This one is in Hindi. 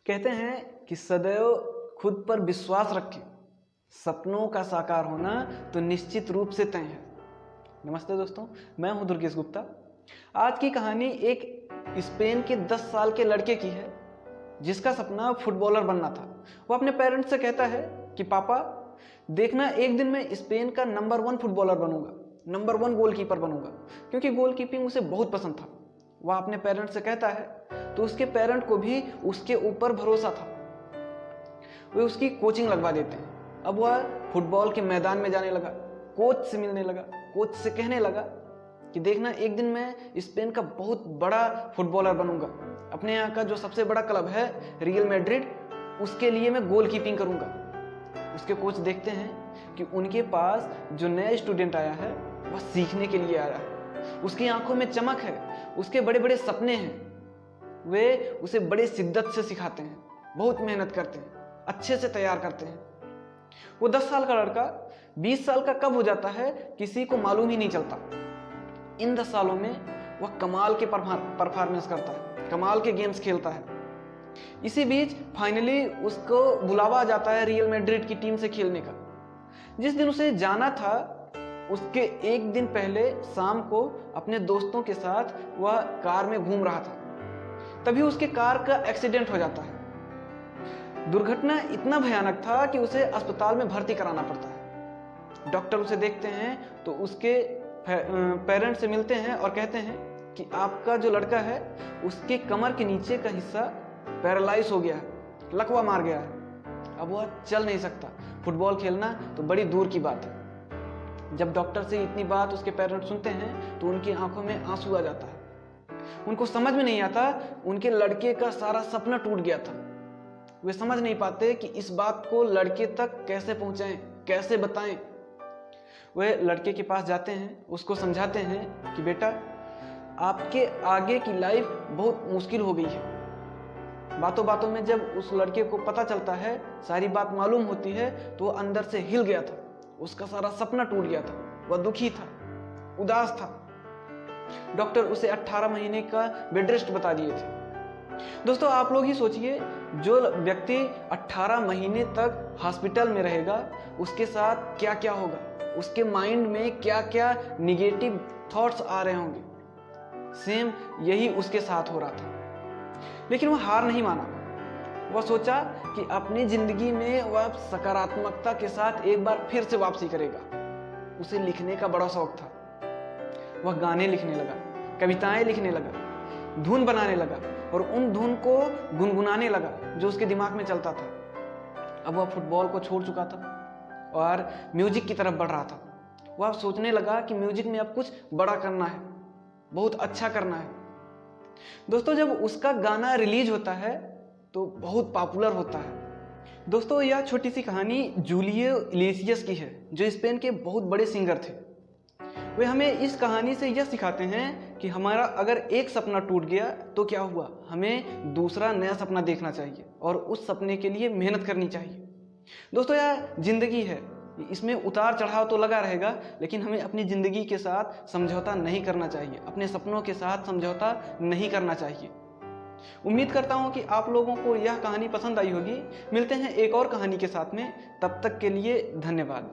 कहते हैं कि सदैव खुद पर विश्वास रखें, सपनों का साकार होना तो निश्चित रूप से तय है। नमस्ते दोस्तों, मैं हूं दुर्गेश गुप्ता। आज की कहानी एक स्पेन के 10 साल के लड़के की है जिसका सपना फुटबॉलर बनना था। वो अपने पेरेंट्स से कहता है कि पापा देखना, एक दिन मैं स्पेन का नंबर 1 फुटबॉलर बनूंगा, नंबर 1 गोलकीपर बनूंगा, क्योंकि गोलकीपिंग उसे बहुत पसंद था। वह अपने पेरेंट्स से कहता है तो उसके पेरेंट को भी उसके ऊपर भरोसा था। वे उसकी कोचिंग लगवा देते हैं। अब वह फुटबॉल के मैदान में जाने लगा, कोच से मिलने लगा, कोच से कहने लगा कि देखना, एक दिन मैं स्पेन का बहुत बड़ा फुटबॉलर बनूंगा। अपने यहाँ का जो सबसे बड़ा क्लब है रियल मैड्रिड, उसके लिए मैं गोलकीपिंग करूंगा। उसके कोच देखते हैं कि उनके पास जो नया स्टूडेंट आया है वह सीखने के लिए आया है। उसकी आंखों में चमक है, उसके बड़े बड़े सपने हैं। वे उसे बड़े शिद्दत से सिखाते हैं, बहुत मेहनत करते हैं, अच्छे से तैयार करते हैं। वो 10 साल का लड़का 20 साल का कब हो जाता है किसी को मालूम ही नहीं चलता। इन 10 सालों में वह कमाल के परफॉर्मेंस करता है, कमाल के गेम्स खेलता है। इसी बीच फाइनली उसको बुलावा आ जाता है रियल मैड्रिड की टीम से खेलने का। जिस दिन उसे जाना था उसके एक दिन पहले शाम को अपने दोस्तों के साथ वह कार में घूम रहा था, तभी उसके कार का एक्सीडेंट हो जाता है। दुर्घटना इतना भयानक था कि उसे अस्पताल में भर्ती कराना पड़ता है। डॉक्टर उसे देखते हैं तो उसके पेरेंट्स से मिलते हैं और कहते हैं कि आपका जो लड़का है उसके कमर के नीचे का हिस्सा पैरालाइज हो गया है, लकवा मार गया है। अब वह चल नहीं सकता। फुटबॉल खेलना तो बड़ी दूर की बात है। जब डॉक्टर से इतनी बात उसके पेरेंट्स सुनते हैं तो उनकी आंखों में आंसू आ जाता है। उनको समझ में नहीं आता, उनके लड़के का सारा सपना टूट गया था। वे समझ नहीं पाते कि इस बात को लड़के तक कैसे पहुंचाएं, कैसे बताएं। वे लड़के के पास जाते हैं, उसको समझाते हैं कि बेटा, आपके आगे की लाइफ बहुत मुश्किल हो गई है। बातों बातों में जब उस लड़के को पता चलता है, सारी बात मालूम होती है, तो वो अंदर से हिल गया था। उसका सारा सपना टूट गया था। वह दुखी था, उदास था। डॉक्टर उसे 18 महीने का बेड रेस्ट बता दिए थे। दोस्तों, आप लोग ही सोचिए, जो व्यक्ति 18 महीने तक हॉस्पिटल में रहेगा उसके साथ क्या क्या होगा, उसके माइंड में क्या क्या निगेटिव थॉट्स आ रहे होंगे। सेम यही उसके साथ हो रहा था। लेकिन वह हार नहीं माना। वह सोचा कि अपनी जिंदगी में वह सकारात्मकता के साथ एक बार फिर से वापसी करेगा। उसे लिखने का बड़ा शौक था। वह गाने लिखने लगा, कविताएं लिखने लगा, धुन बनाने लगा और उन धुन को गुनगुनाने लगा जो उसके दिमाग में चलता था। अब वह फुटबॉल को छोड़ चुका था और म्यूजिक की तरफ बढ़ रहा था। वह सोचने लगा कि म्यूजिक में अब कुछ बड़ा करना है, बहुत अच्छा करना है। दोस्तों, जब उसका गाना रिलीज होता है तो बहुत पॉपुलर होता है। दोस्तों, यह छोटी सी कहानी जूलियो इग्लेसियस की है, जो स्पेन के बहुत बड़े सिंगर थे। वे हमें इस कहानी से यह सिखाते हैं कि हमारा अगर एक सपना टूट गया तो क्या हुआ, हमें दूसरा नया सपना देखना चाहिए और उस सपने के लिए मेहनत करनी चाहिए। दोस्तों, यह जिंदगी है, इसमें उतार चढ़ाव तो लगा रहेगा, लेकिन हमें अपनी जिंदगी के साथ समझौता नहीं करना चाहिए, अपने सपनों के साथ समझौता नहीं करना चाहिए। उम्मीद करता हूं कि आप लोगों को यह कहानी पसंद आई होगी। मिलते हैं एक और कहानी के साथ में, तब तक के लिए धन्यवाद।